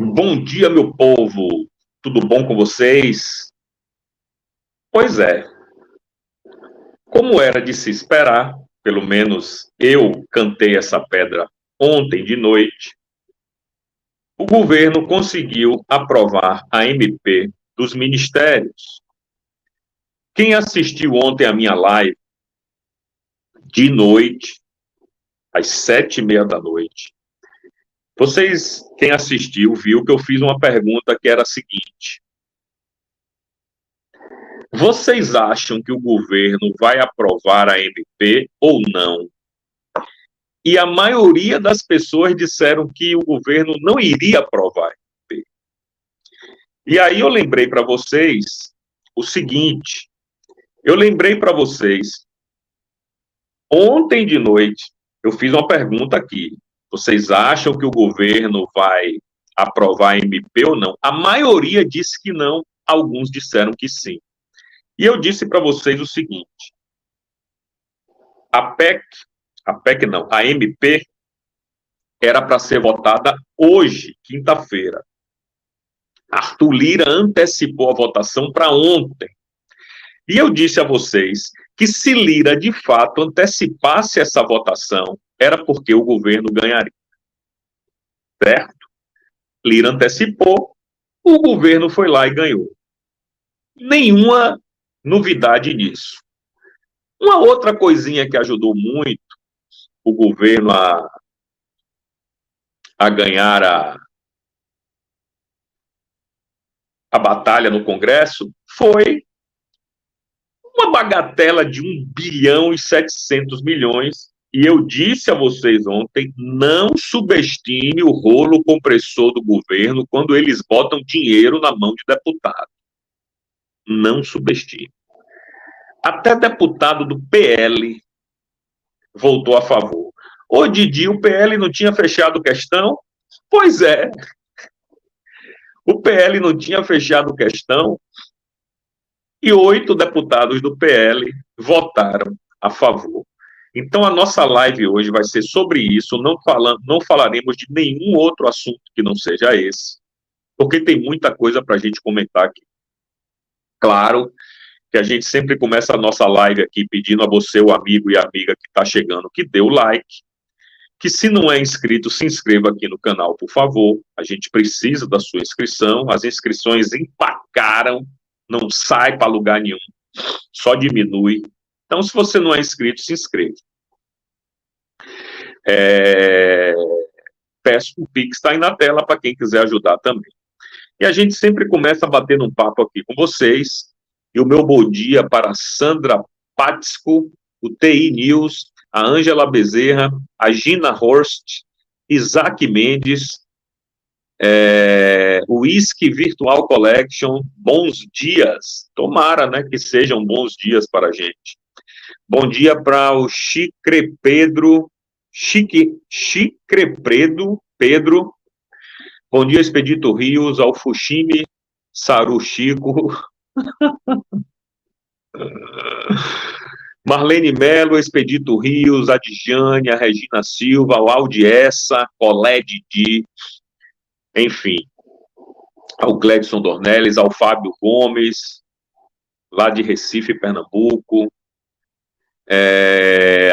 Bom dia, meu povo. Tudo bom com vocês? Pois é, como era de se esperar, pelo menos eu cantei essa pedra ontem de noite, o governo conseguiu aprovar a MP dos ministérios. Quem assistiu ontem a minha live de noite, às 7:30 da noite, quem assistiu, viu que eu fiz uma pergunta que era a seguinte: vocês acham que o governo vai aprovar a MP ou não? E a maioria das pessoas disseram que o governo não iria aprovar a MP. E aí eu lembrei para vocês o seguinte, ontem de noite, eu fiz uma pergunta aqui. Vocês acham que o governo vai aprovar a MP ou não? A maioria disse que não, alguns disseram que sim. E eu disse para vocês o seguinte: a MP era para ser votada hoje, quinta-feira. Arthur Lira antecipou a votação para ontem. E eu disse a vocês que se Lira de fato antecipasse essa votação, era porque o governo ganharia. Certo? Lira antecipou, o governo foi lá e ganhou. Nenhuma novidade nisso. Uma outra coisinha que ajudou muito o governo a ganhar a batalha no Congresso foi uma bagatela de 1,7 bilhão. E eu disse a vocês ontem, não subestime o rolo compressor do governo quando eles botam dinheiro na mão de deputado. Não subestime. Até deputado do PL voltou a favor. Ô Didi, o PL não tinha fechado questão? Pois é. O PL não tinha fechado questão e 8 deputados do PL votaram a favor. Então, a nossa live hoje vai ser sobre isso, não falaremos de nenhum outro assunto que não seja esse, porque tem muita coisa para a gente comentar aqui. Claro que a gente sempre começa a nossa live aqui pedindo a você, o amigo e a amiga que está chegando, que dê o like, que se não é inscrito, se inscreva aqui no canal, por favor. A gente precisa da sua inscrição, as inscrições empacaram, não sai para lugar nenhum, só diminui. Então, se você não é inscrito, se inscreva. Peço o Pix, está aí na tela para quem quiser ajudar também. E a gente sempre começa batendo um papo aqui com vocês. E o meu bom dia para a Sandra Patsco, o TI News, a Ângela Bezerra, a Gina Horst, Isaac Mendes, o Whisky Virtual Collection. Bons dias. Tomara, né, que sejam bons dias para a gente. Bom dia para o Pedro. Bom dia, Expedito Rios, ao Fushimi, Saru Chico. Marlene Melo, Expedito Rios, a Dijane, a Regina Silva, o Audiessa, Colé Didi, enfim, ao Gledson Dornelles, ao Fábio Gomes, lá de Recife, Pernambuco,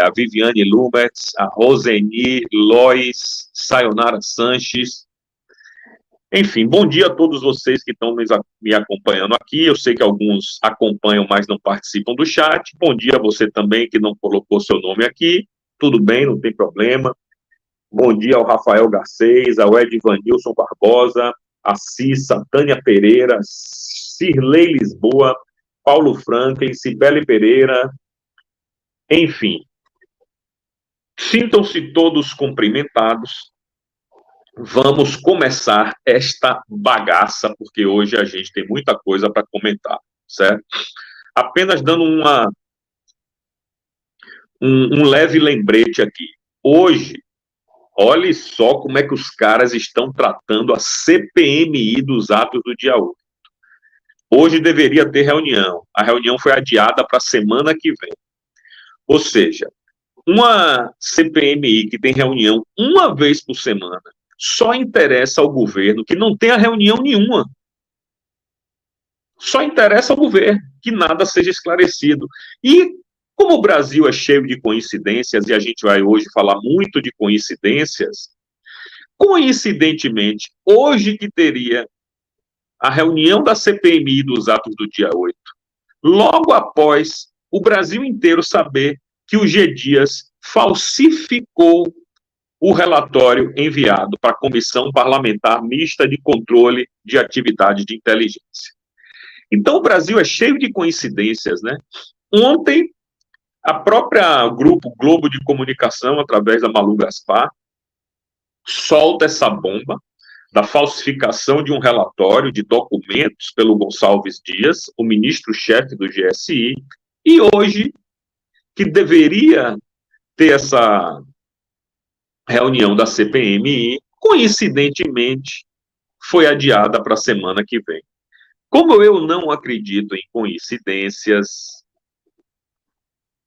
a Viviane Lubertz, a Roseni Lois, Sayonara Sanches. Enfim, bom dia a todos vocês que estão me acompanhando aqui. Eu sei que alguns acompanham, mas não participam do chat. Bom dia a você também que não colocou seu nome aqui. Tudo bem, não tem problema. Bom dia ao Rafael Garcês, ao Edvanilson Barbosa, a Cissa, Tânia Pereira, Cirlei Lisboa, Paulo Franklin, Cibele Pereira. Enfim, sintam-se todos cumprimentados. Vamos começar esta bagaça, porque hoje a gente tem muita coisa para comentar, certo? Apenas dando um leve lembrete aqui. Hoje, olhe só como é que os caras estão tratando a CPMI dos atos do dia 8. Hoje deveria ter reunião. A reunião foi adiada para a semana que vem. Ou seja, uma CPMI que tem reunião uma vez por semana, só interessa ao governo que não tenha reunião nenhuma. Só interessa ao governo que nada seja esclarecido. E como o Brasil é cheio de coincidências, e a gente vai hoje falar muito de coincidências, coincidentemente, hoje que teria a reunião da CPMI dos atos do dia 8, logo após o Brasil inteiro saber que o G. Dias falsificou o relatório enviado para a Comissão Parlamentar Mista de Controle de Atividade de Inteligência. Então, o Brasil é cheio de coincidências, né? Ontem, a própria Grupo Globo de Comunicação, através da Malu Gaspar, solta essa bomba da falsificação de um relatório de documentos pelo Gonçalves Dias, o ministro-chefe do GSI, e hoje, que deveria ter essa reunião da CPMI, coincidentemente, foi adiada para a semana que vem. Como eu não acredito em coincidências,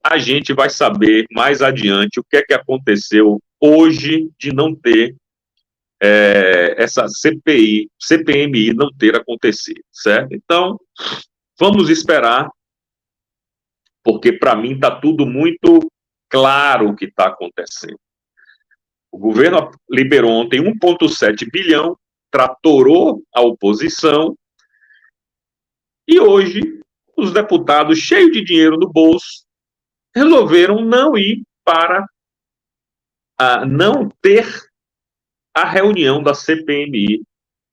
a gente vai saber mais adiante o que é que aconteceu hoje de não ter essa CPMI não ter acontecido, certo? Então, vamos esperar, porque para mim está tudo muito claro o que está acontecendo. O governo liberou ontem 1,7 bilhão, tratorou a oposição, e hoje os deputados, cheios de dinheiro no bolso, resolveram não ir para não ter a reunião da CPMI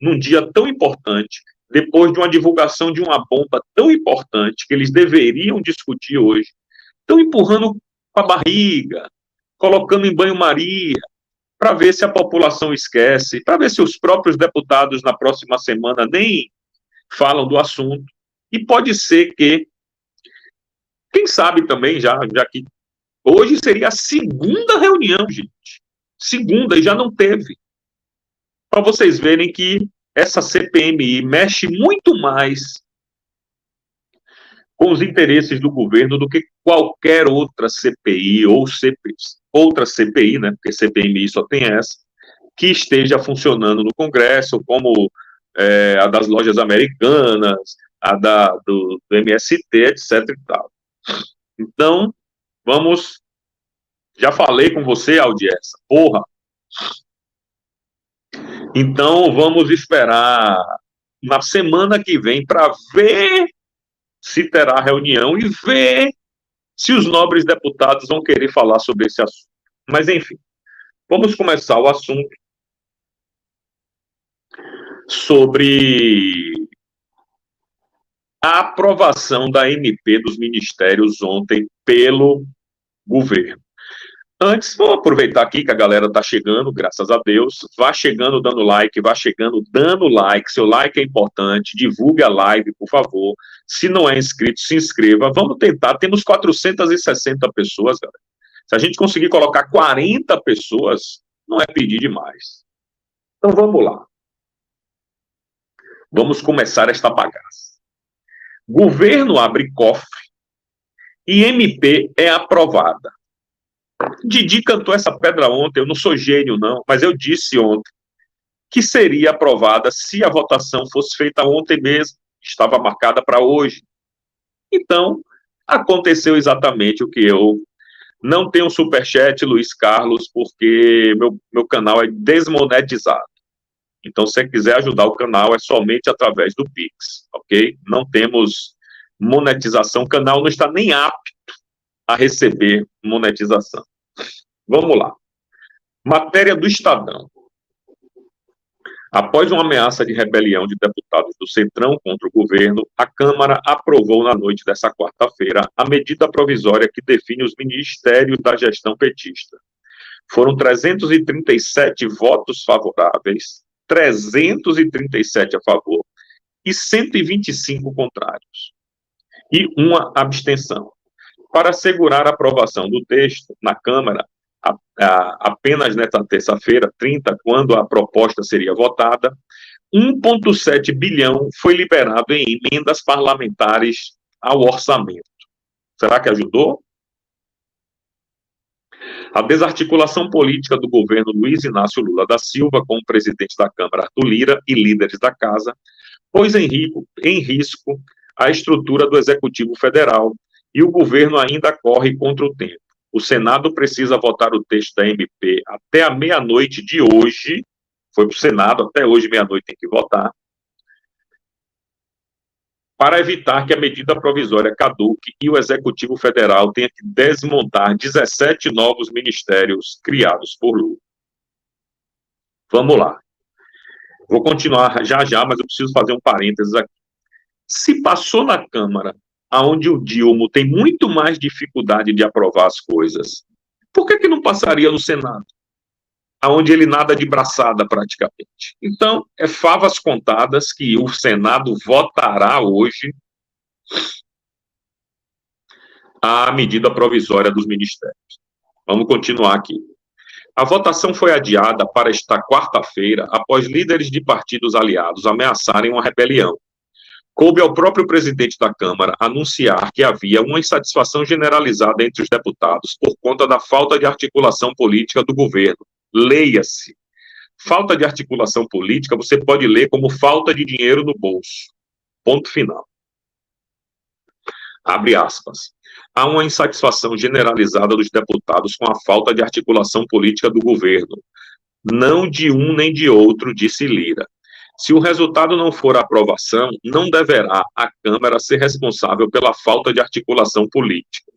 num dia tão importante, depois de uma divulgação de uma bomba tão importante que eles deveriam discutir hoje. Estão empurrando com a barriga, colocando em banho-maria, para ver se a população esquece, para ver se os próprios deputados na próxima semana nem falam do assunto. E pode ser que, quem sabe também, já que hoje seria a segunda reunião, gente. Segunda, e já não teve. Para vocês verem que essa CPMI mexe muito mais com os interesses do governo do que qualquer outra CPI ou outra CPI, né? Porque CPMI só tem essa, que esteja funcionando no Congresso, como a das lojas americanas, a do MST, etc. e tal. Então, vamos. Já falei com você, audiência. Porra. Então, vamos esperar na semana que vem para ver se terá reunião e ver se os nobres deputados vão querer falar sobre esse assunto. Mas, enfim, vamos começar o assunto sobre a aprovação da MP dos ministérios ontem pelo governo. Antes, vou aproveitar aqui que a galera está chegando, graças a Deus. Vá chegando dando like, vá chegando dando like. Seu like é importante. Divulgue a live, por favor. Se não é inscrito, se inscreva. Vamos tentar. Temos 460 pessoas, galera. Se a gente conseguir colocar 40 pessoas, não é pedir demais. Então vamos lá. Vamos começar esta bagaça. Governo abre cofre e MP é aprovada. Didi cantou essa pedra ontem, eu não sou gênio não, mas eu disse ontem que seria aprovada se a votação fosse feita ontem mesmo, estava marcada para hoje. Então, aconteceu exatamente o que eu não tenho superchat, Luiz Carlos, porque meu canal é desmonetizado. Então, se você quiser ajudar o canal, é somente através do Pix, ok? Não temos monetização, o canal não está nem apto a receber monetização. Vamos lá. Matéria do Estadão. Após uma ameaça de rebelião de deputados do Centrão contra o governo, a Câmara aprovou na noite dessa quarta-feira a medida provisória que define os ministérios da gestão petista. Foram 337 votos favoráveis, 337 a favor e 125 contrários. E uma abstenção. Para assegurar a aprovação do texto na Câmara, apenas nesta terça-feira, 30, quando a proposta seria votada, 1,7 bilhão foi liberado em emendas parlamentares ao orçamento. Será que ajudou? A desarticulação política do governo Luiz Inácio Lula da Silva, com o presidente da Câmara Arthur Lira e líderes da casa, pôs em risco a estrutura do Executivo Federal e o governo ainda corre contra o tempo. O Senado precisa votar o texto da MP até a meia-noite de hoje, foi para o Senado, até hoje, meia-noite, tem que votar, para evitar que a medida provisória caduque e o Executivo Federal tenha que desmontar 17 novos ministérios criados por Lula. Vamos lá. Vou continuar já, mas eu preciso fazer um parênteses aqui. Se passou na Câmara, onde o Dilma tem muito mais dificuldade de aprovar as coisas, por que não passaria no Senado? Onde ele nada de braçada praticamente. Então, é favas contadas que o Senado votará hoje a medida provisória dos ministérios. Vamos continuar aqui. A votação foi adiada para esta quarta-feira, após líderes de partidos aliados ameaçarem uma rebelião. Coube ao próprio presidente da Câmara anunciar que havia uma insatisfação generalizada entre os deputados por conta da falta de articulação política do governo. Leia-se. Falta de articulação política você pode ler como falta de dinheiro no bolso. Ponto final. Abre aspas. Há uma insatisfação generalizada dos deputados com a falta de articulação política do governo. Não de um nem de outro, disse Lira. Se o resultado não for a aprovação, não deverá a Câmara ser responsável pela falta de articulação política.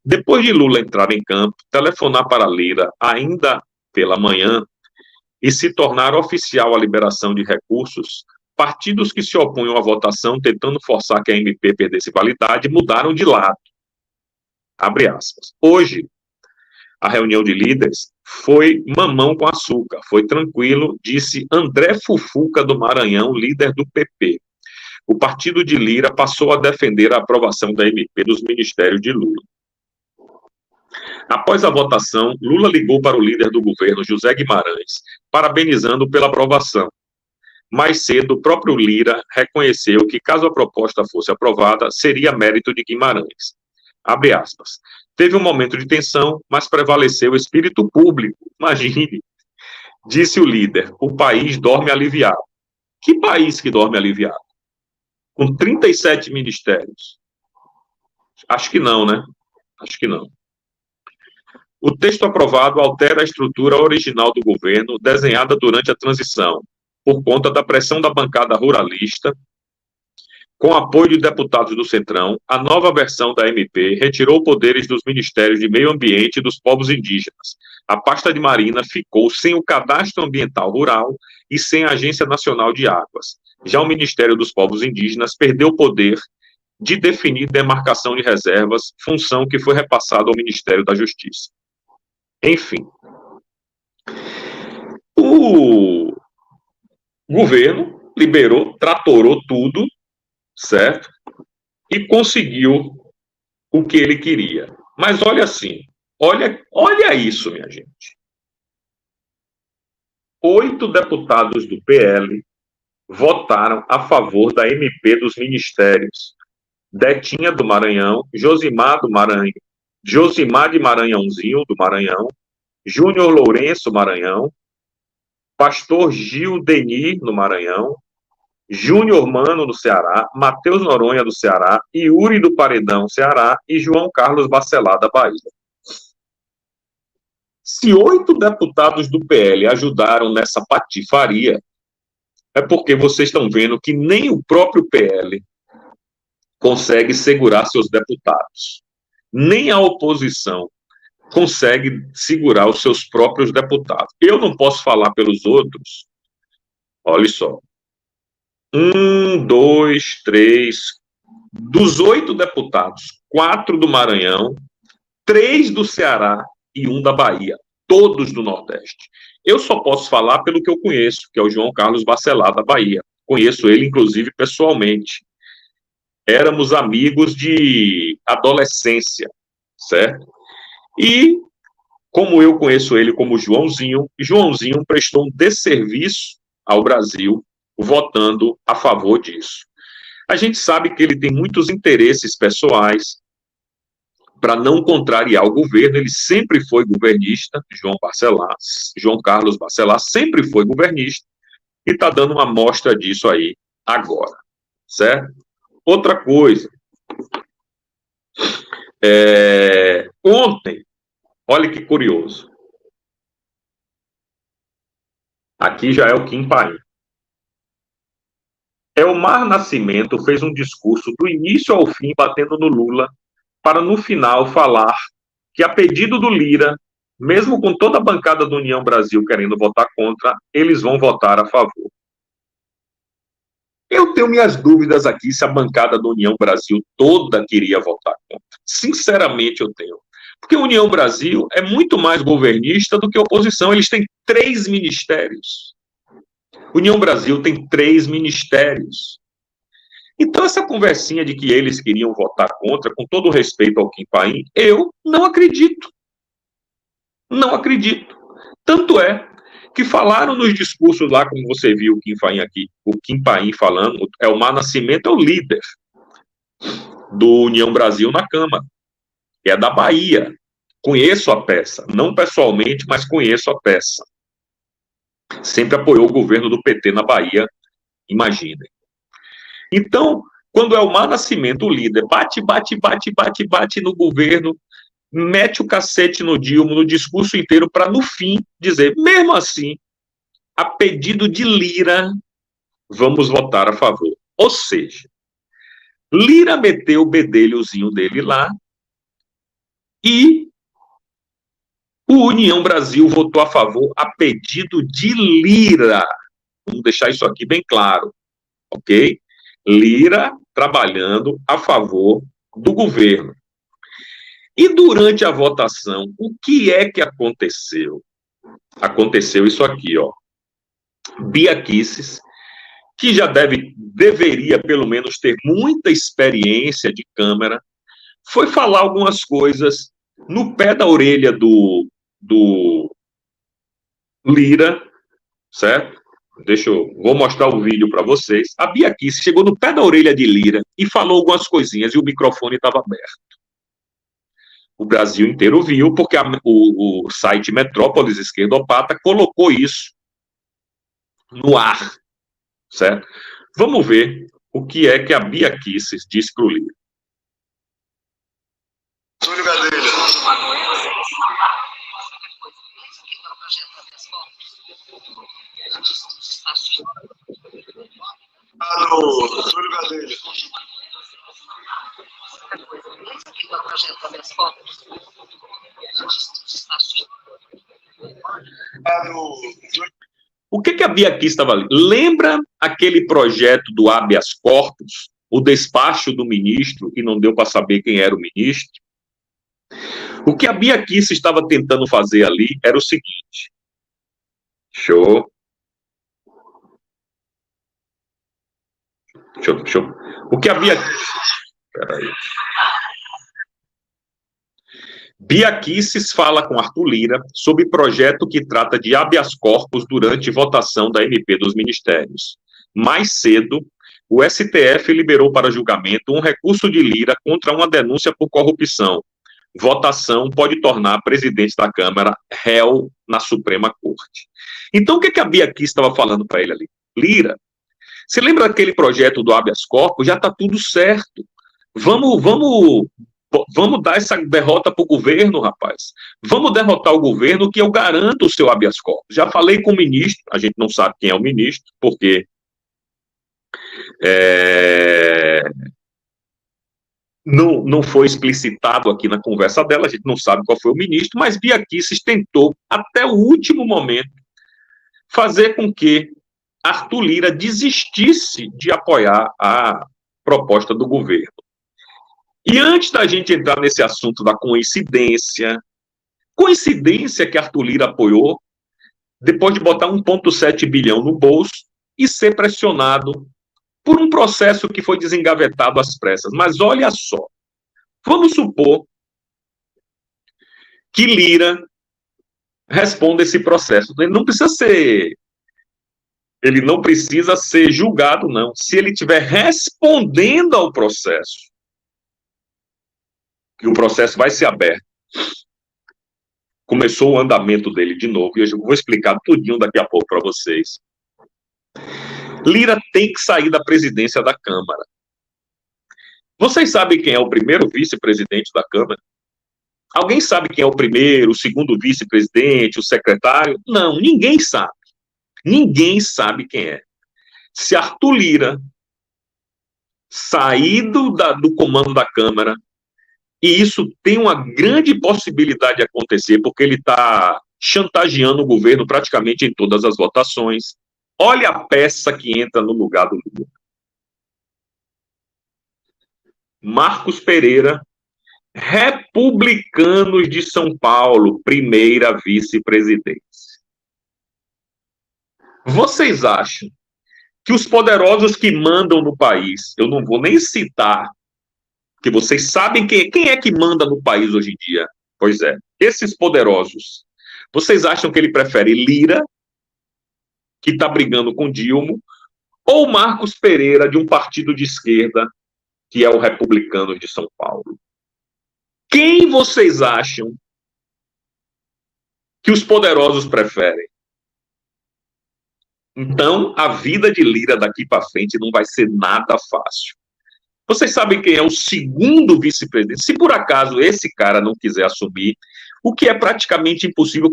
Depois de Lula entrar em campo, telefonar para Lira ainda pela manhã e se tornar oficial a liberação de recursos, partidos que se opunham à votação, tentando forçar que a MP perdesse validade, mudaram de lado. Abre aspas. Hoje, a reunião de líderes foi mamão com açúcar, foi tranquilo, disse André Fufuca do Maranhão, líder do PP. O partido de Lira passou a defender a aprovação da MP dos ministérios de Lula. Após a votação, Lula ligou para o líder do governo, José Guimarães, parabenizando pela aprovação. Mais cedo, o próprio Lira reconheceu que, caso a proposta fosse aprovada, seria mérito de Guimarães. Abre aspas. Teve um momento de tensão, mas prevaleceu o espírito público. Imagine, disse o líder, o país dorme aliviado. Que país que dorme aliviado? Com 37 ministérios. Acho que não, né? Acho que não. O texto aprovado altera a estrutura original do governo, desenhada durante a transição, por conta da pressão da bancada ruralista. Com apoio de deputados do Centrão, a nova versão da MP retirou poderes dos Ministérios de Meio Ambiente e dos povos indígenas. A pasta de Marina ficou sem o Cadastro Ambiental Rural e sem a Agência Nacional de Águas. Já o Ministério dos Povos Indígenas perdeu o poder de definir demarcação de reservas, função que foi repassada ao Ministério da Justiça. Enfim, o governo liberou, tratorou tudo, certo? E conseguiu o que ele queria. Mas olha assim, olha isso, minha gente. 8 deputados do PL votaram a favor da MP dos ministérios. Detinha do Maranhão, Josimar de Maranhãozinho do Maranhão, Júnior Lourenço Maranhão, Pastor Gil Deni no Maranhão, Júnior Mano do Ceará, Matheus Noronha do Ceará, Yuri do Paredão Ceará e João Carlos Bacelar da Bahia. Se 8 deputados do PL ajudaram nessa patifaria, é porque vocês estão vendo que nem o próprio PL consegue segurar seus deputados. Nem a oposição consegue segurar os seus próprios deputados. Eu não posso falar pelos outros. Olha só. 1, 2, 3. Dos 8 deputados, 4 do Maranhão, 3 do Ceará e 1 da Bahia. Todos do Nordeste. Eu só posso falar pelo que eu conheço, que é o João Carlos Bacelar da Bahia. Conheço ele, inclusive, pessoalmente. Éramos amigos de adolescência, certo? E, como eu conheço ele como Joãozinho prestou um desserviço ao Brasil votando a favor disso. A gente sabe que ele tem muitos interesses pessoais, para não contrariar o governo. Ele sempre foi governista, João Carlos Bacelar sempre foi governista, e está dando uma amostra disso aí agora, certo? Outra coisa, ontem, olha que curioso, aqui já é o Kim Paim. Elmar Nascimento fez um discurso do início ao fim batendo no Lula, para no final falar que, a pedido do Lira, mesmo com toda a bancada do União Brasil querendo votar contra, eles vão votar a favor. Eu tenho minhas dúvidas aqui se a bancada do União Brasil toda queria votar contra. Sinceramente, eu tenho. Porque a União Brasil é muito mais governista do que a oposição. Eles têm 3 ministérios. União Brasil tem 3 ministérios. Então, essa conversinha de que eles queriam votar contra, com todo o respeito ao Kim Paim, eu não acredito. Não acredito. Tanto é que falaram nos discursos lá, como você viu o Kim Paim falando, Elmar Nascimento é o líder do União Brasil na Câmara. É da Bahia. Conheço a peça. Não pessoalmente, mas conheço a peça. Sempre apoiou o governo do PT na Bahia, imaginem. Então, quando Elmar Nascimento, o líder, bate no governo, mete o cacete no Dilma, no discurso inteiro, para no fim dizer, mesmo assim, a pedido de Lira, vamos votar a favor. Ou seja, Lira meteu o bedelhozinho dele lá e o União Brasil votou a favor a pedido de Lira. Vamos deixar isso aqui bem claro, ok? Lira trabalhando a favor do governo. E durante a votação, o que é que aconteceu? Aconteceu isso aqui, ó. Bia Kicis, que já deveria pelo menos ter muita experiência de Câmara, foi falar algumas coisas no pé da orelha do Lira, certo? Vou mostrar o vídeo para vocês. A Bia Kicis chegou no pé da orelha de Lira e falou algumas coisinhas e o microfone estava aberto. O Brasil inteiro viu, porque o site Metrópolis Esquerdopata colocou isso no ar, certo? Vamos ver o que é que a Bia Kicis disse para o Lira. Túlio Gadelha. Túlio Gadelha. O que a Bia Kicis estava ali? Lembra aquele projeto do habeas corpus, o despacho do ministro, e não deu para saber quem era o ministro? O que a Bia Kicis estava tentando fazer ali era o seguinte. Show. O que a Bia... Peraí. Bia Kicis fala com Arthur Lira sobre projeto que trata de habeas corpus durante votação da MP dos ministérios. Mais cedo, o STF liberou para julgamento um recurso de Lira contra uma denúncia por corrupção. Votação pode tornar presidente da Câmara réu na Suprema Corte. Então, o que a Bia Kicis estava falando para ele ali? Lira, você lembra daquele projeto do habeas corpus? Já está tudo certo. Vamos dar essa derrota para o governo, rapaz. Vamos derrotar o governo que eu garanto o seu habeas corpus. Já falei com o ministro, a gente não sabe quem é o ministro, porque não foi explicitado aqui na conversa dela, a gente não sabe qual foi o ministro, mas Bia Kicis tentou, até o último momento, fazer com que Arthur Lira desistisse de apoiar a proposta do governo. E antes da gente entrar nesse assunto da coincidência que Arthur Lira apoiou, depois de botar 1,7 bilhão no bolso e ser pressionado por um processo que foi desengavetado às pressas. Mas olha só, vamos supor que Lira responda esse processo. Ele não precisa ser julgado, não. Se ele estiver respondendo ao processo, que o processo vai ser aberto. Começou o andamento dele de novo, e eu vou explicar tudinho daqui a pouco para vocês. Lira tem que sair da presidência da Câmara. Vocês sabem quem é o primeiro vice-presidente da Câmara? Alguém sabe quem é o primeiro, o segundo vice-presidente, o secretário? Não, ninguém sabe. Ninguém sabe quem é. Se Arthur Lira sair do comando da Câmara, e isso tem uma grande possibilidade de acontecer, porque ele está chantageando o governo praticamente em todas as votações. Olha a peça que entra no lugar do Lula. Marcos Pereira, Republicanos de São Paulo, primeira vice-presidência. Vocês acham que os poderosos que mandam no país, eu não vou nem citar, que vocês sabem quem é que manda no país hoje em dia? Pois é, esses poderosos. Vocês acham que ele prefere Lira, que está brigando com Dilma, ou Marcos Pereira, de um partido de esquerda, que é o Republicano de São Paulo? Quem vocês acham que os poderosos preferem? Então, a vida de Lira daqui para frente não vai ser nada fácil. Vocês sabem quem é o segundo vice-presidente? Se por acaso esse cara não quiser assumir, o que é praticamente impossível,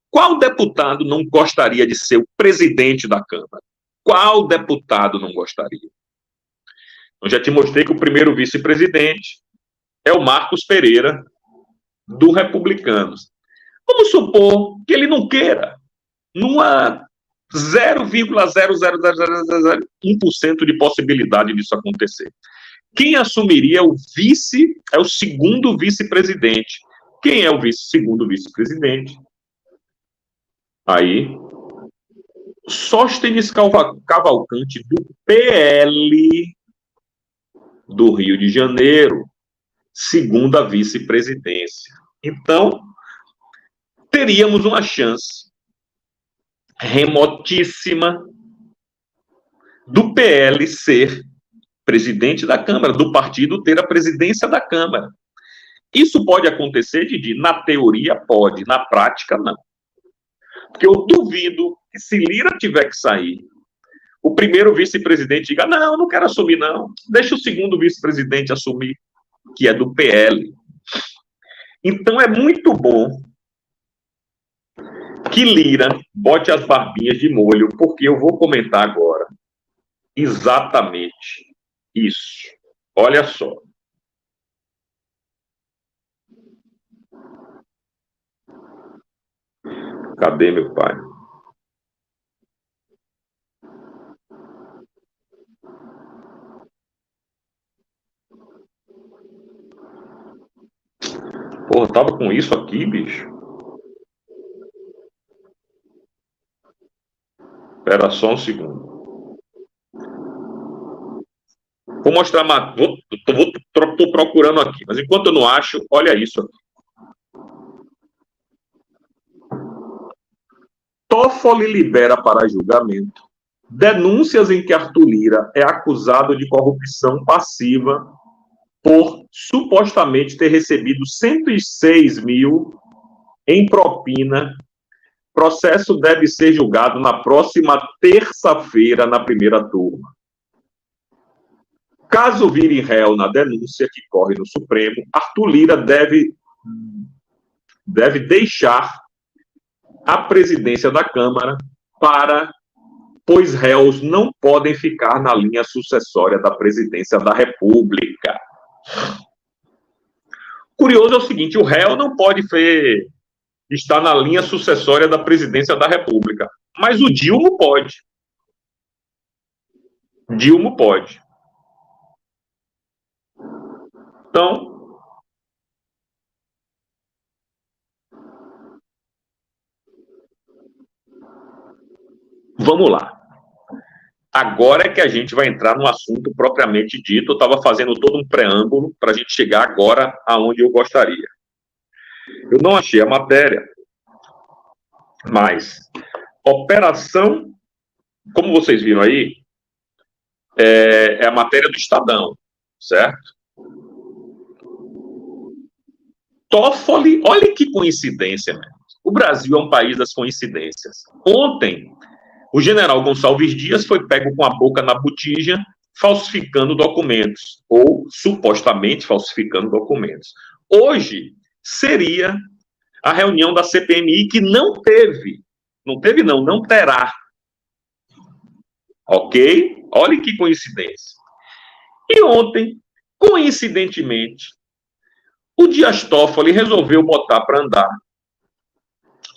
qual deputado não gostaria de ser o presidente da Câmara? Qual deputado não gostaria? Eu já te mostrei que o primeiro vice-presidente é o Marcos Pereira, do Republicanos. Vamos supor que ele não queira, numa 0,00001% de possibilidade disso acontecer. Quem assumiria o vice é o segundo vice-presidente. Quem é o segundo vice-presidente? Aí, Sóstenes Cavalcante, do PL do Rio de Janeiro, segunda vice-presidência. Então, teríamos uma chance remotíssima do PL ser presidente da Câmara, do partido ter a presidência da Câmara. Isso pode acontecer, Didi? Na teoria pode, na prática não. Porque eu duvido que se Lira tiver que sair, o primeiro vice-presidente diga, não quero assumir não, deixa o segundo vice-presidente assumir, que é do PL. Então é muito bom que Lira bote as barbinhas de molho, porque eu vou comentar agora exatamente isso. Olha só. Cadê meu pai? Porra, tava com isso aqui, bicho. Espera só um segundo. Vou mostrar, tô procurando aqui, mas enquanto eu não acho, olha isso aqui. Toffoli libera para julgamento denúncias em que Arthur Lira é acusado de corrupção passiva por supostamente ter recebido 106 mil em propina. Processo deve ser julgado na próxima terça-feira, na primeira turma. Caso vire réu na denúncia que corre no Supremo, Arthur Lira deve deixar a presidência da Câmara pois réus não podem ficar na linha sucessória da presidência da República. Curioso é o seguinte, o réu não pode estar na linha sucessória da presidência da República, mas o Dilma pode. Dilma pode. Então, vamos lá. Agora é que a gente vai entrar no assunto propriamente dito. Eu estava fazendo todo um preâmbulo para a gente chegar agora aonde eu gostaria. Eu não achei a matéria, mas operação, como vocês viram aí, é a matéria do Estadão, certo? Toffoli, olha que coincidência, né? O Brasil é um país das coincidências. Ontem, o general Gonçalves Dias foi pego com a boca na botija, falsificando documentos, ou supostamente falsificando documentos. Hoje seria a reunião da CPMI, que não teve. Não terá. Ok? Olha que coincidência. E ontem, coincidentemente, o Dias Toffoli resolveu botar para andar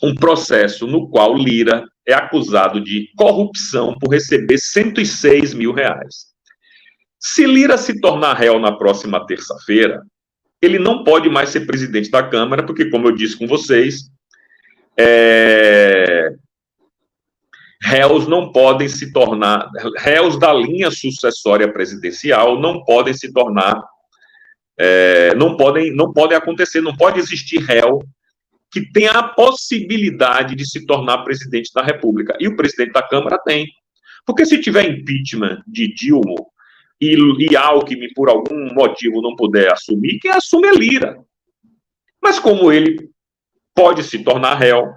um processo no qual Lira é acusado de corrupção por receber 106 mil reais. Se Lira se tornar réu na próxima terça-feira, ele não pode mais ser presidente da Câmara, porque, como eu disse com vocês, réus não podem se tornar, réus da linha sucessória presidencial não podem se tornar, não podem acontecer, não pode existir réu que tenha a possibilidade de se tornar presidente da República. E o presidente da Câmara tem. Porque se tiver impeachment de Dilma e Alckmin, por algum motivo, não puder assumir, quem assume é Lira. Mas como ele pode se tornar réu,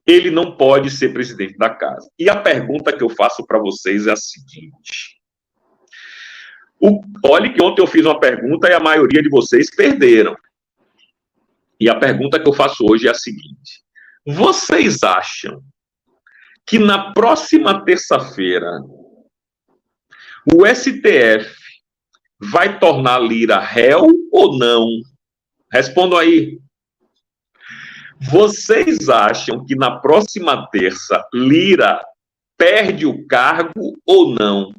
ele não pode ser presidente da casa. E a pergunta que eu faço para vocês é a seguinte. Olha que ontem eu fiz uma pergunta e a maioria de vocês perderam. E a pergunta que eu faço hoje é a seguinte. Vocês acham que na próxima terça-feira o STF vai tornar Lira réu ou não? Respondam aí. Vocês acham que na próxima terça Lira perde o cargo ou não?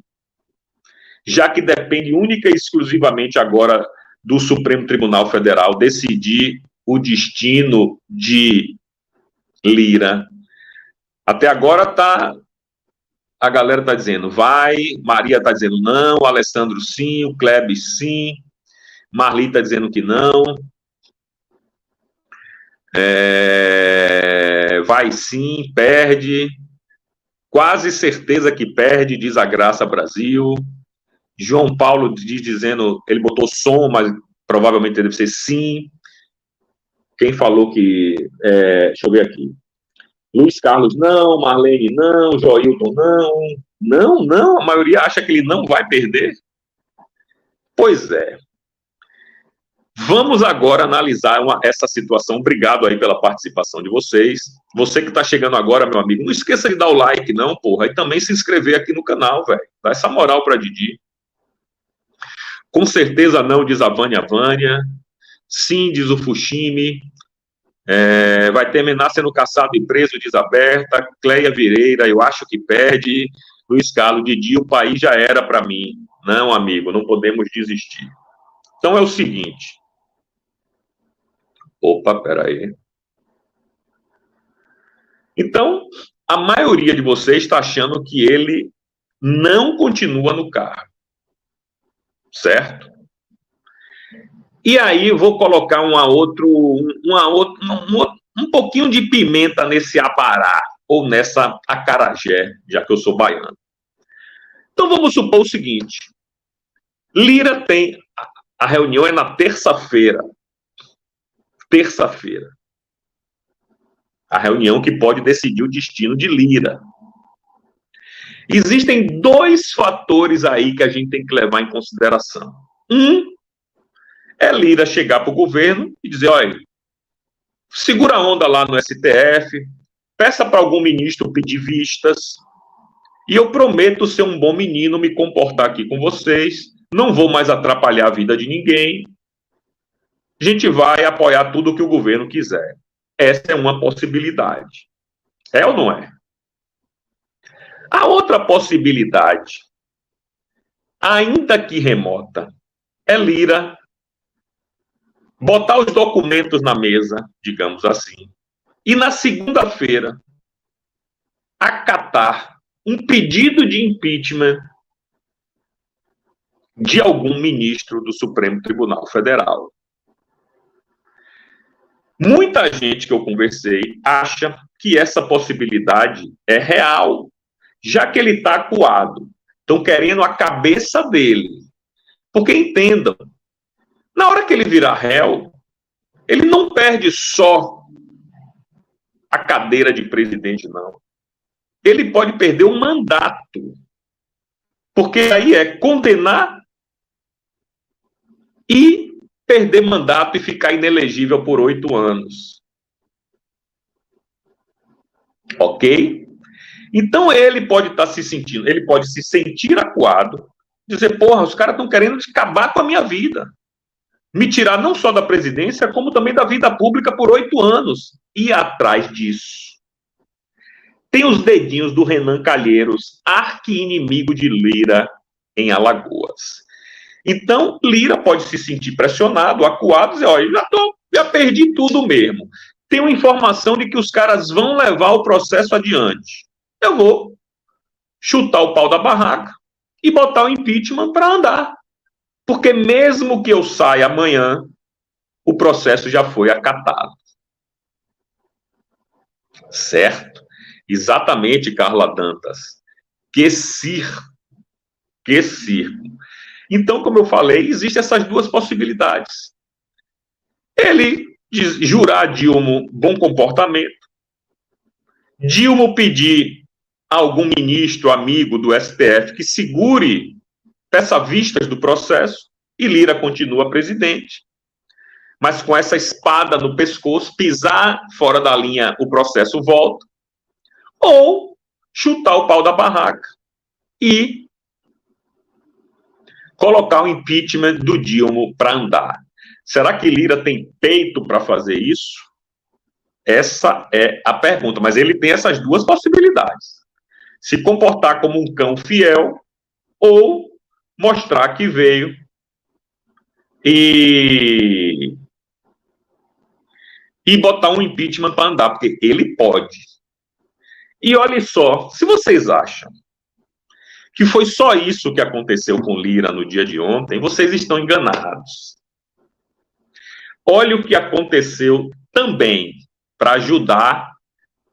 Já que depende única e exclusivamente agora do Supremo Tribunal Federal decidir o destino de Lira. Até agora a galera está dizendo vai, Maria está dizendo não, Alessandro sim, o Klebs sim, Marli está dizendo que não. Vai sim, perde. Quase certeza que perde, diz a Graça Brasil. João Paulo dizendo, ele botou som, mas provavelmente deve ser sim. Quem falou que... deixa eu ver aqui. Luiz Carlos não, Marlene não, Joilton não. Não, a maioria acha que ele não vai perder. Pois é. Vamos agora analisar essa situação. Obrigado aí pela participação de vocês. Você que está chegando agora, meu amigo, não esqueça de dar o like, não, porra. E também se inscrever aqui no canal, velho. Dá essa moral para Didi. Com certeza não, diz a Vânia. Sim, diz o Fushimi. Vai terminar sendo caçado e preso, diz a Berta. Cleia Vireira, eu acho que perde. Luiz Carlos, Didi, o país já era para mim. Não, amigo, não podemos desistir. Então é o seguinte. Opa, peraí. Então, a maioria de vocês está achando que ele não continua no cargo. Certo? E aí eu vou colocar um pouquinho de pimenta nesse abará, ou nessa acarajé, já que eu sou baiano. Então vamos supor o seguinte. Lira tem... A reunião é na terça-feira. Terça-feira. A reunião que pode decidir o destino de Lira. Existem dois fatores aí que a gente tem que levar em consideração. Um é Lira chegar para o governo e dizer, olha, segura a onda lá no STF, peça para algum ministro pedir vistas, e eu prometo ser um bom menino, me comportar aqui com vocês, não vou mais atrapalhar a vida de ninguém, a gente vai apoiar tudo que o governo quiser. Essa é uma possibilidade. É ou não é? A outra possibilidade, ainda que remota, é Lira botar os documentos na mesa, digamos assim, e na segunda-feira acatar um pedido de impeachment de algum ministro do Supremo Tribunal Federal. Muita gente que eu conversei acha que essa possibilidade é real, já que ele está acuado. Estão querendo a cabeça dele. Porque entendam, na hora que ele virar réu, ele não perde só a cadeira de presidente, não. Ele pode perder o mandato. Porque aí é condenar e perder mandato e ficar inelegível por 8 anos. Ok? Então ele pode estar se sentindo, ele pode se sentir acuado, dizer, porra, os caras estão querendo acabar com a minha vida. Me tirar não só da presidência, como também da vida pública por 8 anos. E atrás disso, tem os dedinhos do Renan Calheiros, arqui-inimigo de Lira em Alagoas. Então, Lira pode se sentir pressionado, acuado, dizer, olha, já perdi tudo mesmo. Tenho informação de que os caras vão levar o processo adiante. Eu vou chutar o pau da barraca e botar o impeachment para andar. Porque mesmo que eu saia amanhã, o processo já foi acatado. Certo? Exatamente, Carla Dantas. Que circo. Que circo. Então, como eu falei, existem essas duas possibilidades. Ele jurar a Dilma bom comportamento, Dilma pedir a algum ministro, amigo do STF, que segure, peça vistas do processo, e Lira continua presidente. Mas com essa espada no pescoço, pisar fora da linha, o processo volta, ou chutar o pau da barraca e colocar o impeachment do Dilma para andar. Será que Lira tem peito para fazer isso? Essa é a pergunta, mas ele tem essas duas possibilidades. Se comportar como um cão fiel ou mostrar que veio e botar um impeachment para andar, porque ele pode. E olha só, se vocês acham que foi só isso que aconteceu com Lira no dia de ontem, vocês estão enganados. Olha o que aconteceu também para ajudar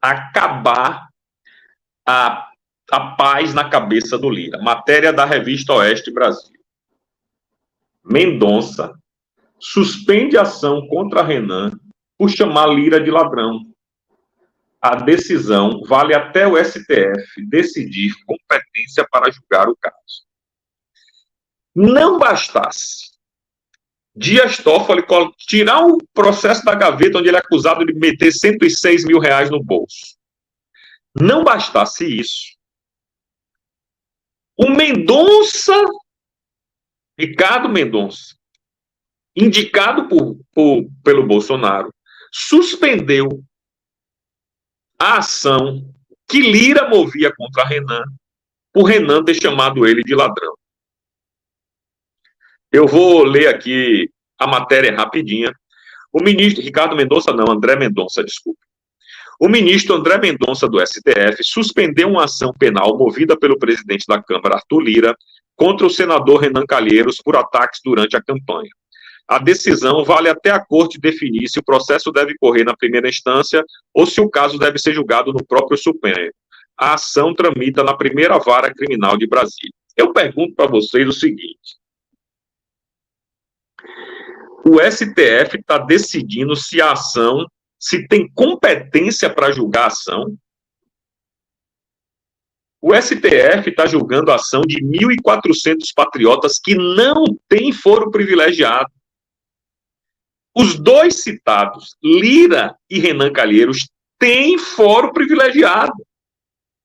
a acabar a paz na cabeça do Lira. Matéria da revista Oeste Brasil. Mendonça suspende ação contra Renan por chamar Lira de ladrão. A decisão vale até o STF decidir competência para julgar o caso. Não bastasse Dias Toffoli tirar o processo da gaveta onde ele é acusado de meter 106 mil reais no bolso. Não bastasse isso, o Mendonça, Ricardo Mendonça, indicado pelo Bolsonaro, suspendeu a ação que Lira movia contra Renan, por Renan ter chamado ele de ladrão. Eu vou ler aqui a matéria rapidinha. O ministro Ricardo Mendonça, não, André Mendonça, desculpe. O ministro André Mendonça do STF suspendeu uma ação penal movida pelo presidente da Câmara, Arthur Lira, contra o senador Renan Calheiros por ataques durante a campanha. A decisão vale até a corte definir se o processo deve correr na primeira instância ou se o caso deve ser julgado no próprio Supremo. A ação tramita na primeira vara criminal de Brasília. Eu pergunto para vocês o seguinte: o STF está decidindo se a ação, se tem competência para julgar a ação? O STF está julgando a ação de 1.400 patriotas que não têm foro privilegiado. Os dois citados, Lira e Renan Calheiros, têm foro privilegiado.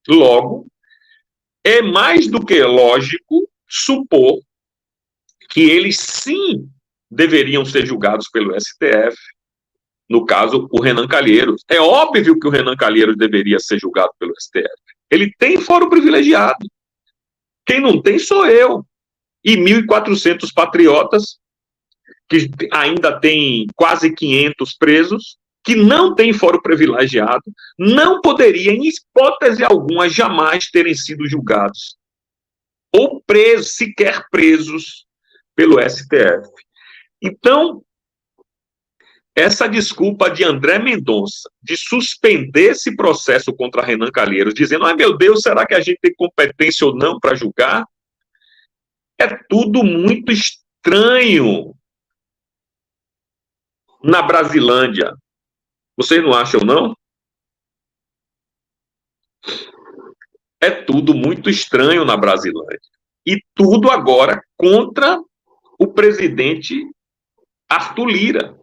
Logo, é mais do que lógico supor que eles sim deveriam ser julgados pelo STF. No caso, o Renan Calheiros. É óbvio que o Renan Calheiros deveria ser julgado pelo STF. Ele tem foro privilegiado. Quem não tem sou eu. E 1.400 patriotas, que ainda tem quase 500 presos, que não têm foro privilegiado, não poderiam, em hipótese alguma, jamais terem sido julgados. Ou presos, sequer presos, pelo STF. Então, essa desculpa de André Mendonça de suspender esse processo contra Renan Calheiros, dizendo, ai meu Deus, será que a gente tem competência ou não para julgar? É tudo muito estranho. na Brasilândia. Vocês não acham, não? É tudo muito estranho na Brasilândia. E tudo agora contra o presidente Arthur Lira.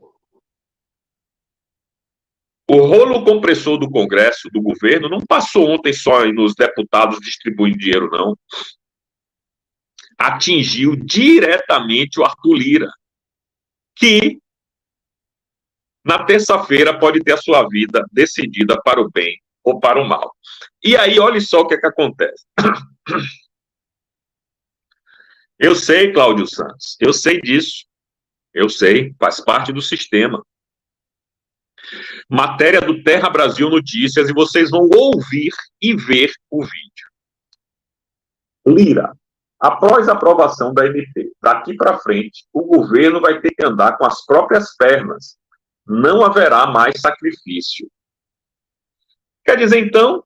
O rolo compressor do Congresso, do governo, não passou ontem só nos deputados distribuindo dinheiro, não. Atingiu diretamente o Arthur Lira, que na terça-feira pode ter a sua vida decidida para o bem ou para o mal. E aí, olha só o que acontece. Eu sei, Cláudio Santos, eu sei disso. Eu sei, faz parte do sistema. Matéria do Terra Brasil Notícias, e vocês vão ouvir e ver o vídeo. Lira, após a aprovação da MP, daqui para frente, o governo vai ter que andar com as próprias pernas. Não haverá mais sacrifício. Quer dizer, então,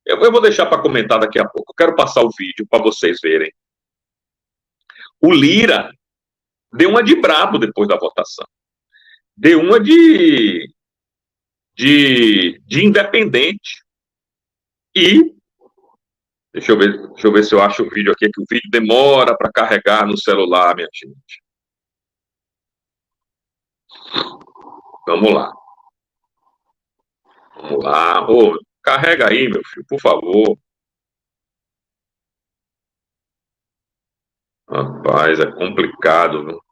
eu vou deixar para comentar daqui a pouco. Eu quero passar o vídeo para vocês verem. O Lira deu uma de brabo depois da votação. Deu uma de independente. E, deixa eu ver se eu acho o vídeo aqui, que o vídeo demora para carregar no celular, minha gente. Vamos lá. Vamos lá. Ô, carrega aí, meu filho, por favor. Rapaz, é complicado, viu?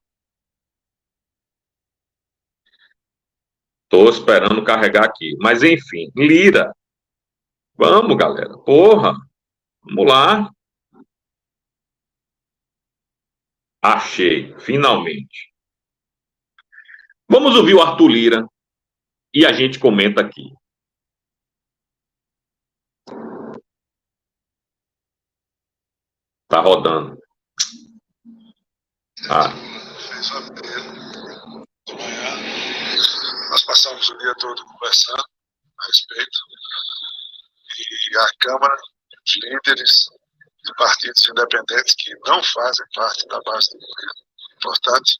Tô esperando carregar aqui. Mas, enfim, Lira. Vamos, galera. Porra. Vamos lá. Achei, finalmente. Vamos ouvir o Arthur Lira e a gente comenta aqui. Tá rodando. Fez uma de manhã. Nós passamos o dia todo conversando a respeito. E a Câmara, os líderes de partidos independentes que não fazem parte da base do governo, importante,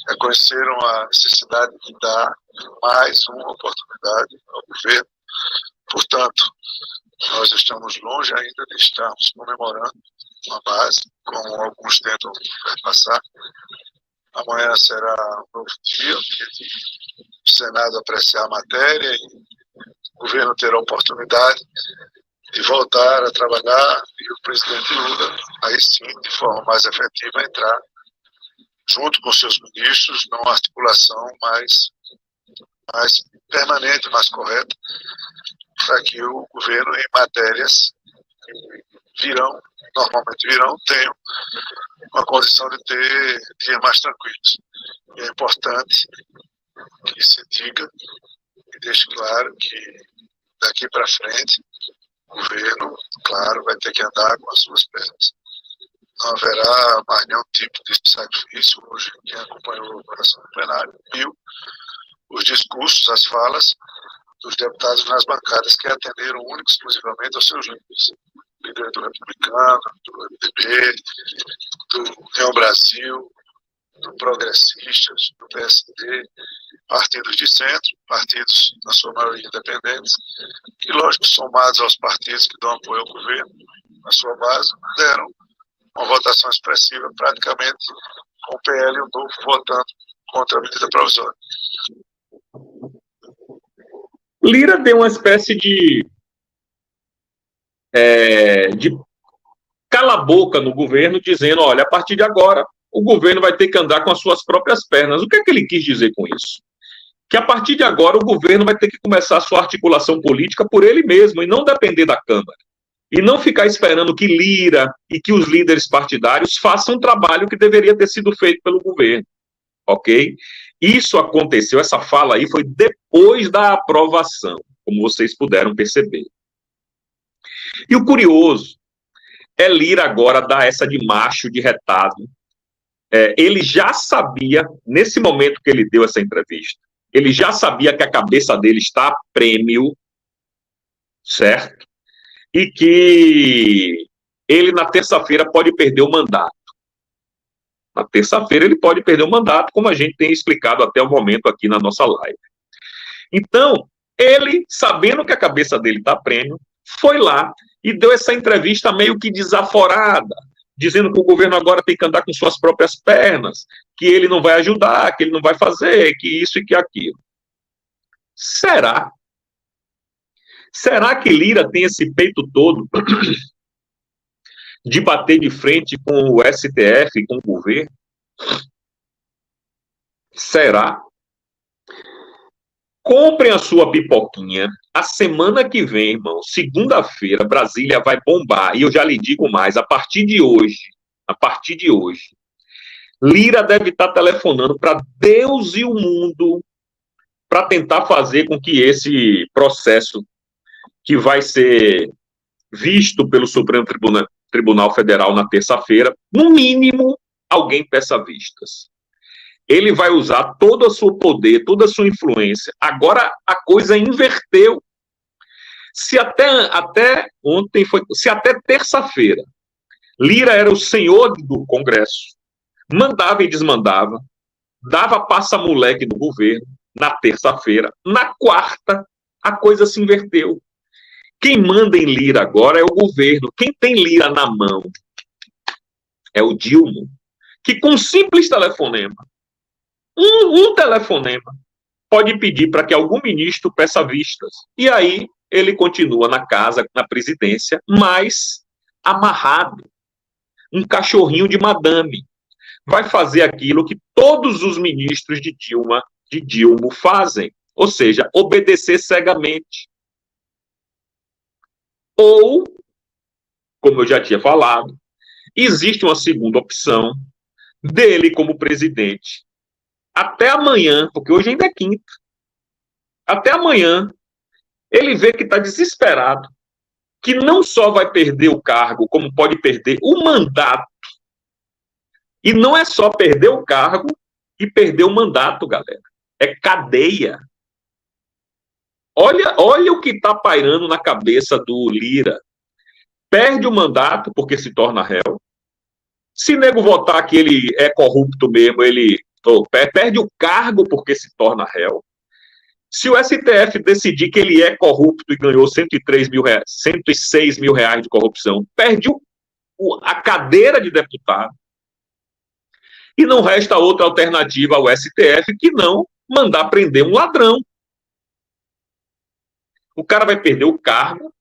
reconheceram a necessidade de dar mais uma oportunidade ao governo. Portanto, nós estamos longe ainda de estarmos comemorando uma base, como alguns tentam passar. Amanhã será um novo dia, o Senado apreciar a matéria e o governo terá a oportunidade de voltar a trabalhar e o presidente Lula, aí sim, de forma mais efetiva, entrar junto com seus ministros numa articulação mais permanente, mais correta, para que o governo, em matérias que normalmente virão, tenham uma condição de ter dias mais tranquilos. E é importante que se diga e deixe claro que daqui para frente o governo, claro, vai ter que andar com as suas pernas. Não haverá mais nenhum tipo de sacrifício. Hoje, quem acompanhou a operação do plenário viu os discursos, as falas dos deputados nas bancadas que atenderam único e exclusivamente aos seus líderes. Líder do Republicano, do MDB, do União Brasil, do Progressistas, do PSD, partidos de centro, partidos, na sua maioria, independentes, que, lógico, somados aos partidos que dão apoio ao governo, na sua base, deram uma votação expressiva, praticamente com o PL e o Novo votando contra a medida provisória. Lira deu uma espécie de cala-boca no governo, dizendo, olha, a partir de agora, o governo vai ter que andar com as suas próprias pernas. O que é que ele quis dizer com isso? Que a partir de agora o governo vai ter que começar a sua articulação política por ele mesmo e não depender da Câmara. E não ficar esperando que Lira e que os líderes partidários façam um trabalho que deveria ter sido feito pelo governo. Ok? Isso aconteceu, essa fala aí foi depois da aprovação, como vocês puderam perceber. E o curioso é Lira agora dar essa de macho, de retado. Ele já sabia, nesse momento que ele deu essa entrevista, ele já sabia que a cabeça dele está a prêmio, certo? E que ele, na terça-feira, pode perder o mandato. Na terça-feira ele pode perder o mandato, como a gente tem explicado até o momento aqui na nossa live. Então, ele, sabendo que a cabeça dele está prêmio, foi lá e deu essa entrevista meio que desaforada, dizendo que o governo agora tem que andar com suas próprias pernas, que ele não vai ajudar, que ele não vai fazer, que isso e que aquilo. Será? Será que Lira tem esse peito todo de bater de frente com o STF, com o governo? Será? Comprem a sua pipoquinha. A semana que vem, irmão, segunda-feira, Brasília vai bombar. E eu já lhe digo mais, a partir de hoje, Lira deve estar telefonando para Deus e o mundo para tentar fazer com que esse processo que vai ser visto pelo Supremo Tribunal Federal na terça-feira, no mínimo, alguém peça vistas. Ele vai usar todo o seu poder, toda a sua influência. Agora a coisa inverteu. Se até ontem foi, se até terça-feira Lira era o senhor do Congresso, mandava e desmandava, dava passa-moleque do governo, na terça-feira, na quarta, a coisa se inverteu. Quem manda em Lira agora é o governo. Quem tem Lira na mão é o Dilma, que com um simples telefonema, um telefonema, pode pedir para que algum ministro peça vistas. E aí ele continua na casa, na presidência, mas amarrado. Um cachorrinho de madame. Vai fazer aquilo que todos os ministros de Dilma fazem. Ou seja, obedecer cegamente. Ou, como eu já tinha falado, existe uma segunda opção dele como presidente. Até amanhã, porque hoje ainda é quinta, até amanhã, ele vê que está desesperado, que não só vai perder o cargo, como pode perder o mandato. E não é só perder o cargo e perder o mandato, galera. É cadeia. Olha o que está pairando na cabeça do Lira. Perde o mandato porque se torna réu. Se nego votar que ele é corrupto mesmo, ele perde o cargo porque se torna réu. Se o STF decidir que ele é corrupto e ganhou 106 mil reais de corrupção, perde a cadeira de deputado. E não resta outra alternativa ao STF que não mandar prender um ladrão. O cara vai perder o cargo,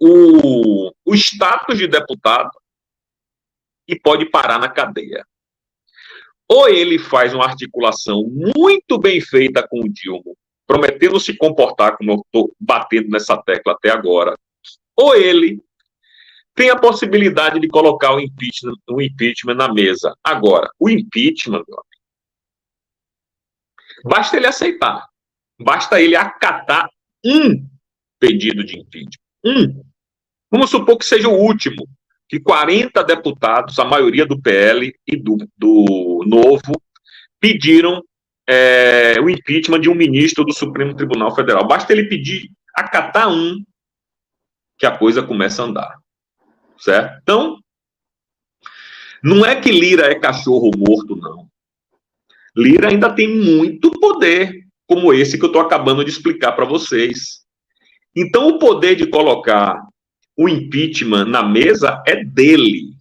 o status de deputado e pode parar na cadeia. Ou ele faz uma articulação muito bem feita com o Dilma, prometendo se comportar como eu estou batendo nessa tecla até agora, ou ele tem a possibilidade de colocar o impeachment na mesa. Agora, o impeachment, meu amigo, basta ele aceitar, basta ele acatar um pedido de impeachment. Vamos supor que seja o último, que 40 deputados, a maioria do PL e do Novo, pediram o impeachment de um ministro do Supremo Tribunal Federal. Basta ele pedir, acatar um, que a coisa começa a andar. Certo? Então, não é que Lira é cachorro morto, não. Lira ainda tem muito poder, como esse que eu estou acabando de explicar para vocês. Então, o poder de colocar o impeachment na mesa é dele.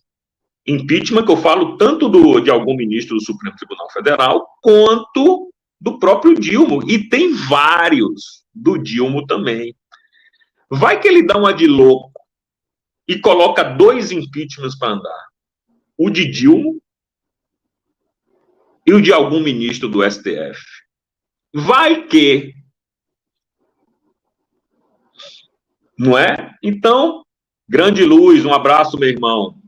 Impeachment que eu falo tanto de algum ministro do Supremo Tribunal Federal, quanto do próprio Dilma. E tem vários do Dilma também. Vai que ele dá uma de louco e coloca 2 impeachments para andar. O de Dilma e o de algum ministro do STF. Vai que. Não é? Então, grande luz, um abraço, meu irmão.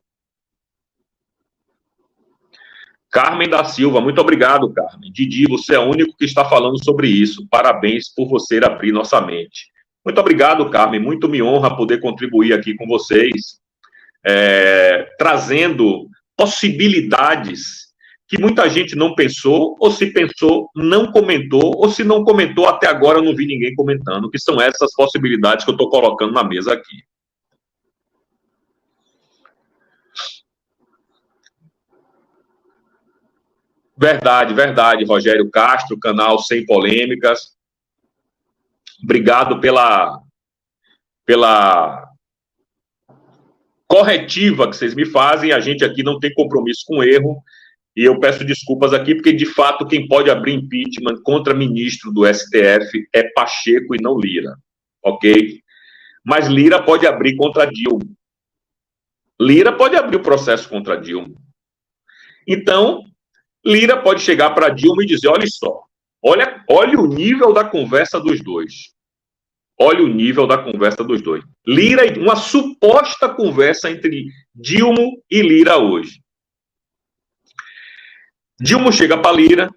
Carmen da Silva, muito obrigado, Carmen. Didi, você é o único que está falando sobre isso. Parabéns por você abrir nossa mente. Muito obrigado, Carmen. Muito me honra poder contribuir aqui com vocês, trazendo possibilidades que muita gente não pensou, ou se pensou, não comentou, ou se não comentou, até agora eu não vi ninguém comentando, que são essas possibilidades que eu estou colocando na mesa aqui. Verdade, verdade, Rogério Castro, canal Sem Polêmicas. Obrigado pela corretiva que vocês me fazem. A gente aqui não tem compromisso com erro. E eu peço desculpas aqui, porque, de fato, quem pode abrir impeachment contra ministro do STF é Pacheco e não Lira. Ok? Mas Lira pode abrir contra Dilma. Lira pode abrir o processo contra Dilma. Então, Lira pode chegar para Dilma e dizer, olha só, olha o nível da conversa dos dois. Olha o nível da conversa dos dois. Lira, uma suposta conversa entre Dilma e Lira hoje. Dilma chega para Lira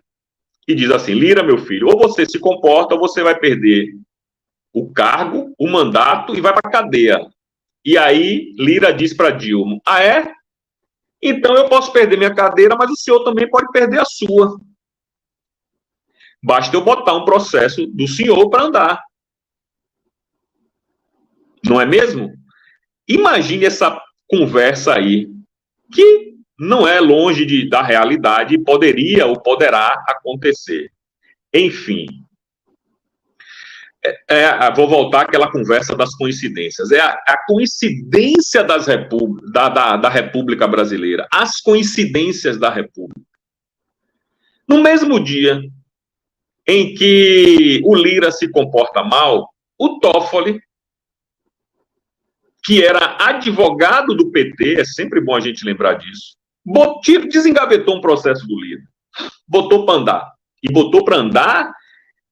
e diz assim, Lira, meu filho, ou você se comporta ou você vai perder o cargo, o mandato e vai para a cadeia. E aí Lira diz para Dilma, ah é? Então eu posso perder minha cadeira, mas o senhor também pode perder a sua. Basta eu botar um processo do senhor para andar. Não é mesmo? Imagine essa conversa aí, que não é longe da realidade, poderia ou poderá acontecer. Enfim, vou voltar àquela conversa das coincidências. É a coincidência da República Brasileira, as coincidências da República. No mesmo dia em que o Lira se comporta mal, o Toffoli, que era advogado do PT, é sempre bom a gente lembrar disso, desengavetou um processo do Lira, botou para andar. E botou para andar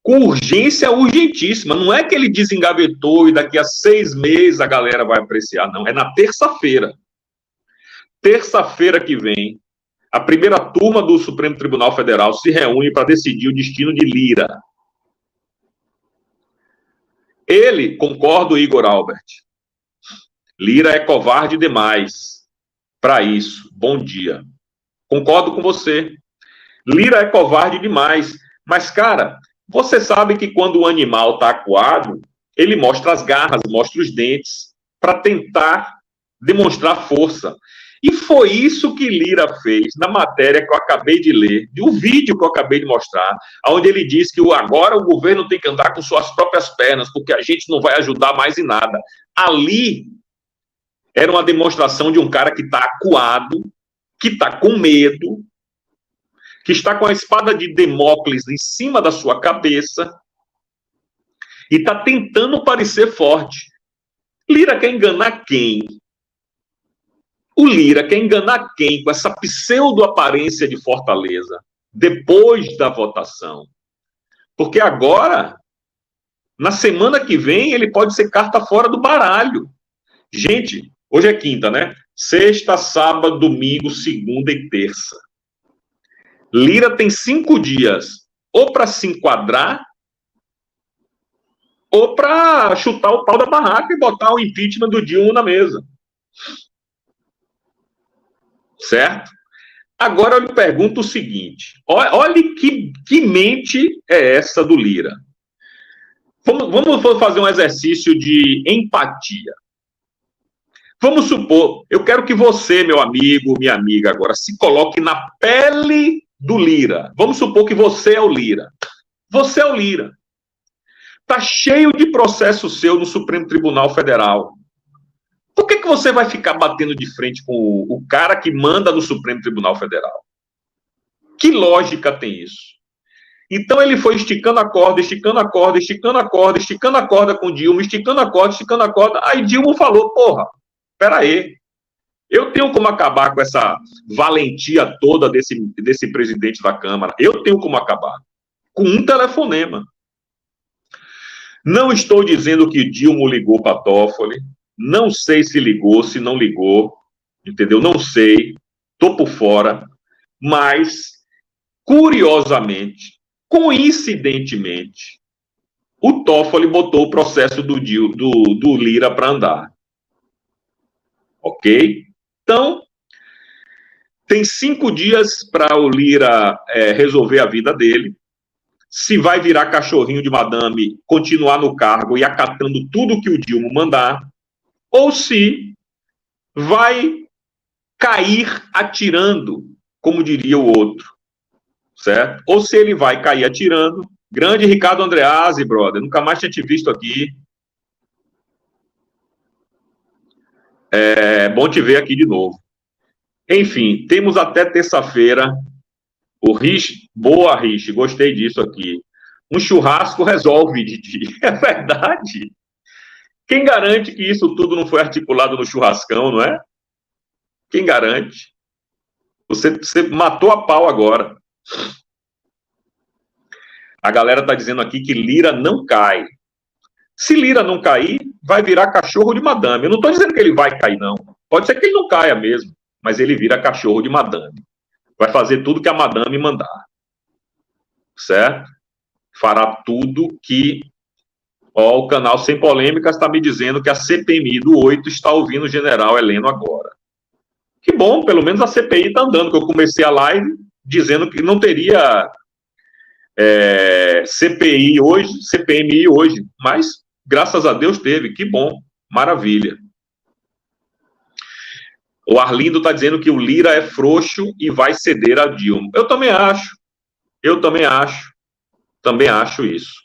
com urgência urgentíssima. Não é que ele desengavetou e daqui a 6 meses a galera vai apreciar, não. É na terça-feira. Terça-feira que vem, a primeira turma do Supremo Tribunal Federal se reúne para decidir o destino de Lira. Ele, concordo, Igor Albert, Lira é covarde demais para isso. Bom dia. Concordo com você. Lira é covarde demais. Mas, cara, você sabe que quando o animal está acuado, ele mostra as garras, mostra os dentes, para tentar demonstrar força. E foi isso que Lira fez na matéria que eu acabei de ler, do vídeo que eu acabei de mostrar, onde ele diz que agora o governo tem que andar com suas próprias pernas, porque a gente não vai ajudar mais em nada. Ali era uma demonstração de um cara que está acuado, que está com medo, que está com a espada de Damocles em cima da sua cabeça e está tentando parecer forte. Lira quer enganar quem? O Lira quer enganar quem com essa pseudo-aparência de fortaleza depois da votação? Porque agora, na semana que vem, ele pode ser carta fora do baralho. Gente, hoje é quinta, né? Sexta, sábado, domingo, segunda e terça. Lira tem 5 dias ou para se enquadrar ou para chutar o pau da barraca e botar o impeachment do Dilma na mesa. Certo? Agora eu lhe pergunto o seguinte, olhe que mente é essa do Lira. Vamos fazer um exercício de empatia. Vamos supor, eu quero que você, meu amigo, minha amiga, agora se coloque na pele do Lira. Vamos supor que você é o Lira. Você é o Lira. Está cheio de processo seu no Supremo Tribunal Federal. Por que você vai ficar batendo de frente com o cara que manda no Supremo Tribunal Federal? Que lógica tem isso? Então ele foi esticando a corda, esticando a corda, esticando a corda, esticando a corda com Dilma, esticando a corda, esticando a corda. Aí Dilma falou, porra, peraí, eu tenho como acabar com essa valentia toda desse presidente da Câmara. Eu tenho como acabar. Com um telefonema. Não estou dizendo que Dilma ligou para Toffoli. Não sei se ligou, se não ligou. Entendeu? Não sei. Estou por fora. Mas, curiosamente, coincidentemente, o Toffoli botou o processo do Lira para andar. Ok? Então, tem 5 dias para o Lira resolver a vida dele. Se vai virar cachorrinho de madame, continuar no cargo e acatando tudo que o Dilma mandar, ou se vai cair atirando, como diria o outro. certo? Ou se ele vai cair atirando. Grande Ricardo Andreazzi, brother, nunca mais tinha te visto aqui. É bom te ver aqui de novo. Enfim, temos até terça-feira o Rich, boa Rich, gostei disso aqui. Um churrasco resolve, Didi. É verdade. Quem garante que isso tudo não foi articulado no churrascão, não é? Quem garante? Você matou a pau agora. A galera está dizendo aqui que Lira não cai. Se Lira não cair, vai virar cachorro de madame. Eu não estou dizendo que ele vai cair, não. Pode ser que ele não caia mesmo, mas ele vira cachorro de madame. Vai fazer tudo que a madame mandar. Certo? Fará tudo que... Ó, o canal Sem Polêmicas está me dizendo que a CPMI do 8 está ouvindo o general Heleno agora. Que bom, pelo menos a CPI está andando, que eu comecei a live dizendo que não teria CPI hoje, CPMI hoje, mas graças a Deus teve, que bom, maravilha. O Arlindo está dizendo que o Lira é frouxo e vai ceder a Dilma. Eu também acho isso.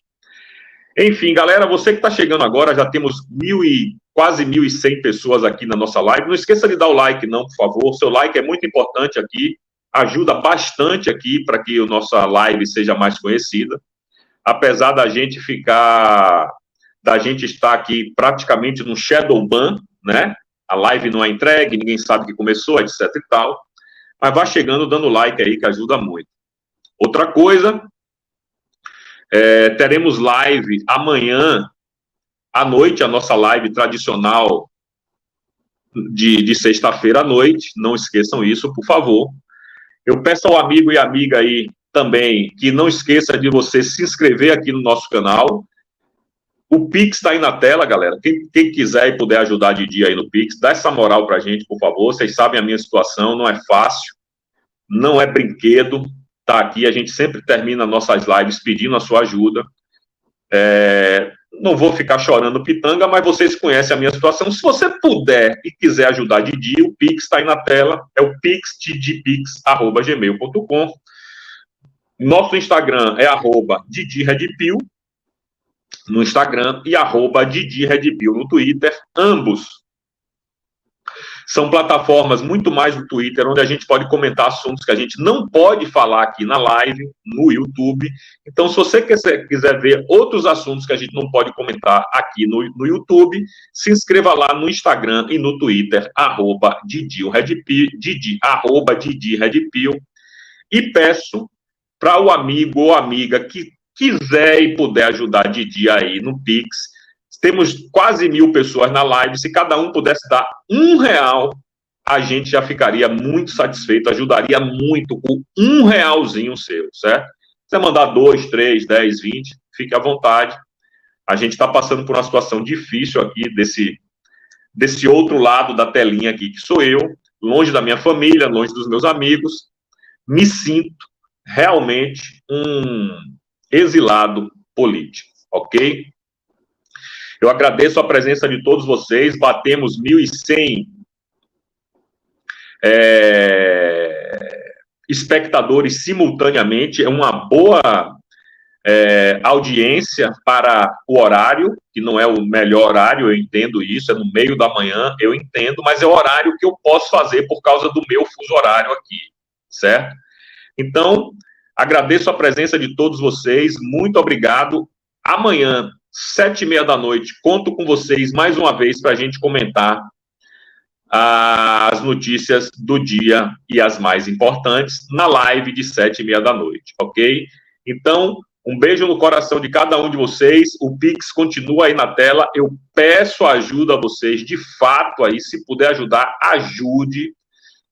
Enfim, galera, você que está chegando agora, já temos quase 1.100 pessoas aqui na nossa live. Não esqueça de dar o like, não, por favor. O seu like é muito importante aqui, ajuda bastante aqui para que a nossa live seja mais conhecida. Apesar da gente estar aqui praticamente no shadow ban, né? A live não é entregue, ninguém sabe que começou, etc e tal. Mas vá chegando, dando like aí, que ajuda muito. Outra coisa... teremos live amanhã à noite, a nossa live tradicional de sexta-feira à noite. Não esqueçam isso, por favor. Eu peço ao amigo e amiga aí também que não esqueça de você se inscrever aqui no nosso canal. O Pix está aí na tela, galera. Quem quiser e puder ajudar de dia aí no Pix, dá essa moral pra gente, por favor. Vocês sabem a minha situação, não é fácil, não é brinquedo. Tá aqui, a gente sempre termina nossas lives pedindo a sua ajuda. Não vou ficar chorando pitanga, mas vocês conhecem a minha situação. Se você puder e quiser ajudar Didi, o Pix está aí na tela, é o pixdidipix@gmail.com. Nosso Instagram é @DidiRedPill no Instagram e @DidiRedPill no Twitter, ambos. São plataformas muito mais do Twitter, onde a gente pode comentar assuntos que a gente não pode falar aqui na live, no YouTube. Então, se você quiser ver outros assuntos que a gente não pode comentar aqui no YouTube, se inscreva lá no Instagram e no Twitter, @DidiRedPill, e peço para o amigo ou amiga que quiser e puder ajudar Didi aí no Pix. Temos quase 1.000 pessoas na live. Se cada um pudesse dar R$1, a gente já ficaria muito satisfeito, ajudaria muito com R$1 seu, certo? Se você mandar 2, 3, 10, 20, fique à vontade. A gente está passando por uma situação difícil aqui, desse outro lado da telinha aqui, que sou eu, longe da minha família, longe dos meus amigos. Me sinto realmente um exilado político, ok? Eu agradeço a presença de todos vocês. Batemos 1.100 espectadores simultaneamente. É uma boa audiência para o horário, que não é o melhor horário, eu entendo isso, é no meio da manhã, eu entendo, mas é o horário que eu posso fazer por causa do meu fuso horário aqui, certo? Então, agradeço a presença de todos vocês. Muito obrigado. Amanhã, 7h30 da noite, conto com vocês mais uma vez para a gente comentar as notícias do dia e as mais importantes na live de 7h30 da noite, ok? Então, um beijo no coração de cada um de vocês. O Pix continua aí na tela. Eu peço ajuda a vocês, de fato, aí, se puder ajudar, ajude.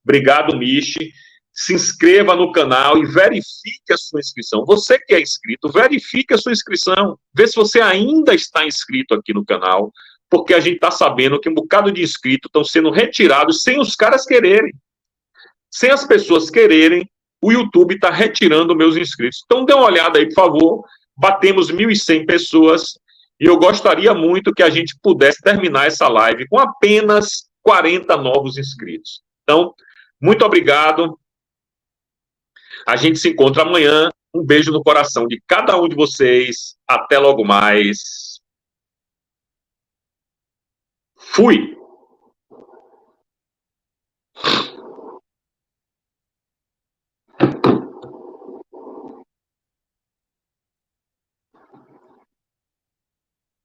Obrigado, Michi. Se inscreva no canal e verifique a sua inscrição. Você que é inscrito, verifique a sua inscrição. Vê se você ainda está inscrito aqui no canal, porque a gente está sabendo que um bocado de inscritos estão sendo retirados sem os caras quererem. Sem as pessoas quererem, o YouTube está retirando meus inscritos. Então, dê uma olhada aí, por favor. Batemos 1.100 pessoas e eu gostaria muito que a gente pudesse terminar essa live com apenas 40 novos inscritos. Então, muito obrigado. A gente se encontra amanhã. Um beijo no coração de cada um de vocês. Até logo mais. Fui!